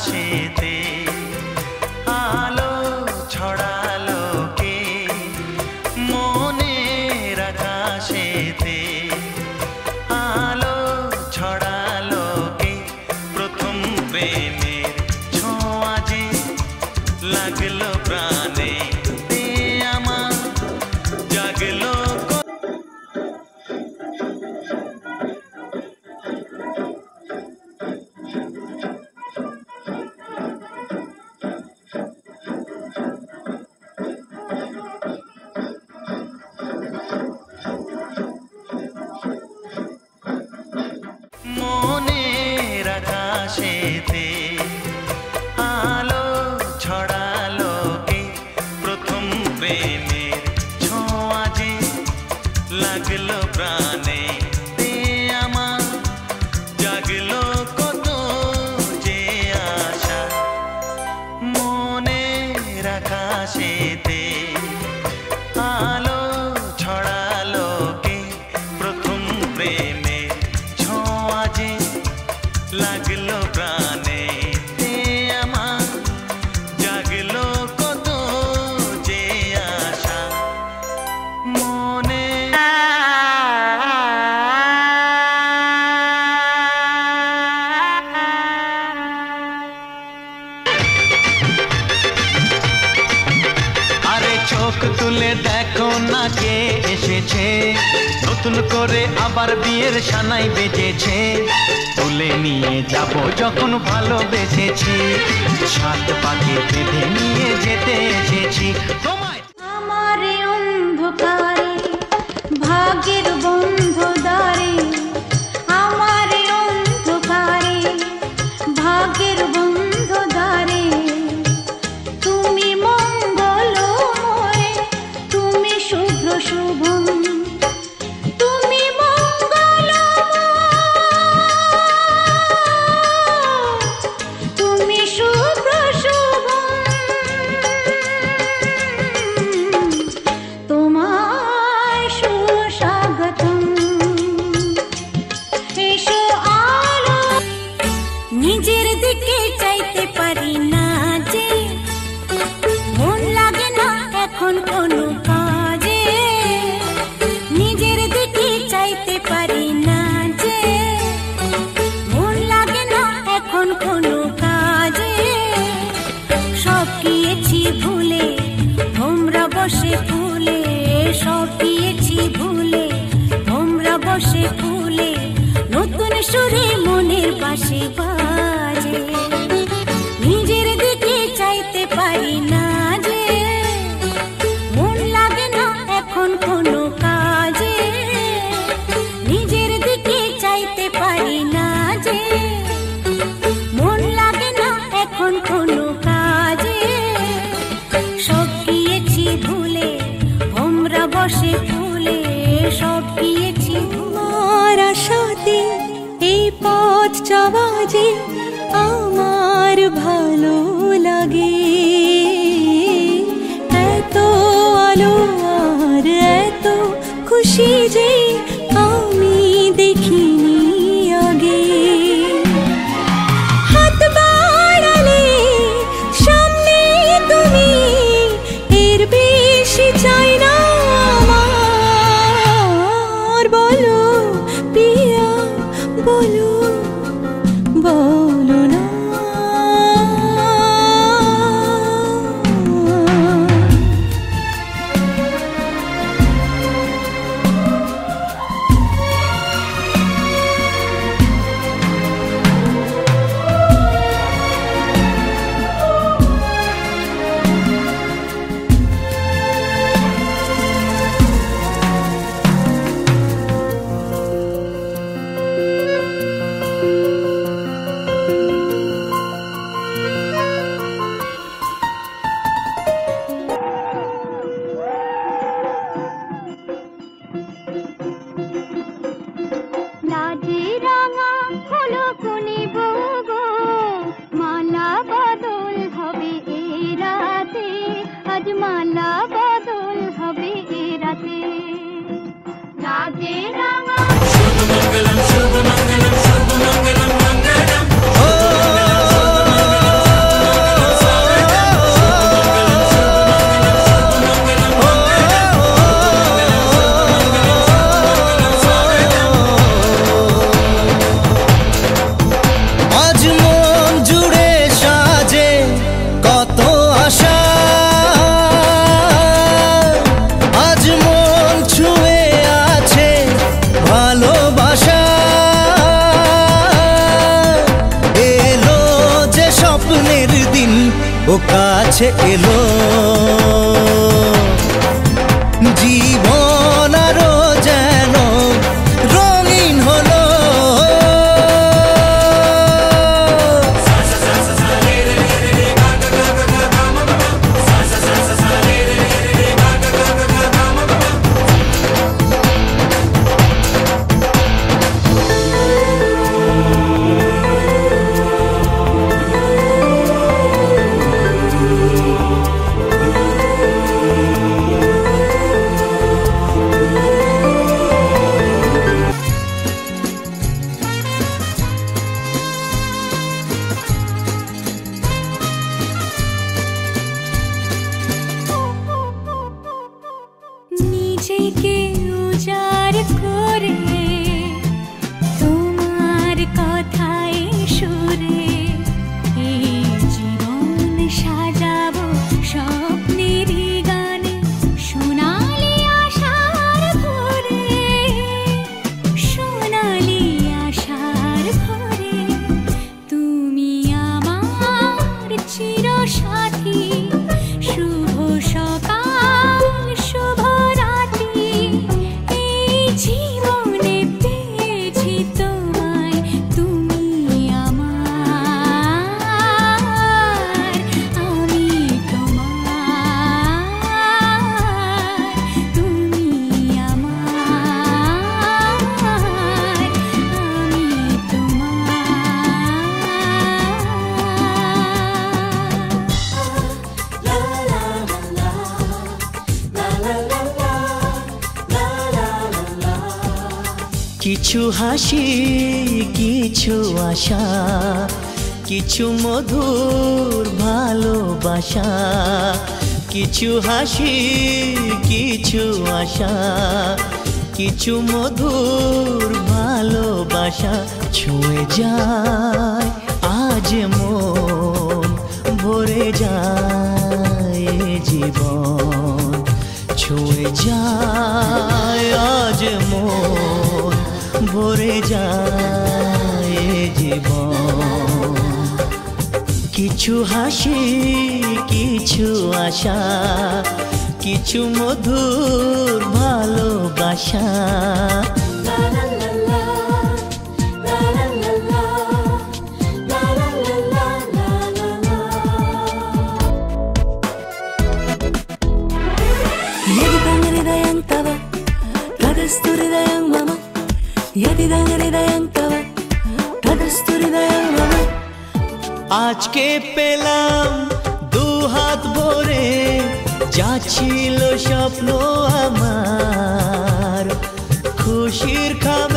আকাশেতে আলো ছড়ালো কে মনের আকাশেতে আলো ছড়ালো কে প্রথম প্রেমের ছোঁয়া যে লাগলো প্রাণে আমার জাগলো মনের আকাশেতে আলো ছড়ালো কে প্রথম প্রেমের ছোঁয়া যে লাগলো প্রাণে আমার জাগলো কত যে আশা মনের আকাশেতে আলো ছড়ালো কে প্রথম প্রেমের ছোঁয়া যে লাগলো প্রাণে আমার জাগলো কত যে আশা মনে আরে চোখ তুলে দেখো না কে এসেছে নতুন করে আবার বিয়ের সানাই বেজেছে তুলে নিয়ে যাব যখন ভালোবেসেছি সাত পাকে বেঁধে নিয়ে যেতে এসেছি তোমায় আমার অন্ধকারে ভাগ্যের বন্ধু দ্বারে আমার অন্ধকারে ভাগ্যের বন্ধু দ্বারে তুমি মঙ্গলময় তুমি শুভ্র শুভম তুমি মঙ্গলময় তুমি শুভ্র শুভম তোমায় সুস্বাগতম এসো আলো নিজের দিকে চাইতে পারি না যে মন লাগে না এখন কোনো কাজে নিজের দিকে চাইতে পারি না যে মন লাগে না এখন কোনো কাজে সব গিয়েছি ভুলে তোমরা বসে ফুলে সব গিয়েছি ভুলে তোমরা বসে ফুলে নতুন সুরে মনের পাশে বাজে নিজের দিকে চাইতে পারি না যে মন লাগে না এখন কোনো কাজে নিজের দিকে চাইতে পারি না যে মন লাগে না এখন কোনো কাজে সব গিয়েছি ভুলে তোমরা বসে ফুলে সব গিয়েছি তোমার আশাতে এই পথ চলা যে আমার ভালো লাগে এত আলো আর এত খুশি যে আমি দেখিনি আগে হাত বাড়ালে সামনে তুমি এর বেশি চাই না আমার বলো পিয়া বলো বলো না স্বপ্নের দিন ও কাছে এলো, জীবন আরো যেন রঙিন হলো। নিজেকে উজাড় করে তোমার কথায় সুরে এই জীবন সাজাবো স্বপ্নের গানে, সোনালি আশার ভরে, সোনালি আশার ভরে। তুমি আমার চিরসাথী, শুভ সকাল শুভ রাত্রি, এই জীবনে পেয়েছি তোমায়, তুমি আমার, আমি তোমার, তুমি আমার, আমি কিছু হাসি, কিছু আশা, কিছু মধুর ভালোবাসা। কিছু হাসি, কিছু আশা, কিছু মধুর ভালোবাসা। ছুঁয়ে যায় আজ মন, ভরে যায় জীবন। ছুঁয়ে যায় আজ মন, ভরে যায় জীবন। কিছু হাসি, কিছু আশা, কিছু মধুর ভালোবাসা। আজকে পেলাম দু হাত ভরে, যা ছিল স্বপ্ন আমার, খুশির খাবার।